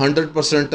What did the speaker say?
100%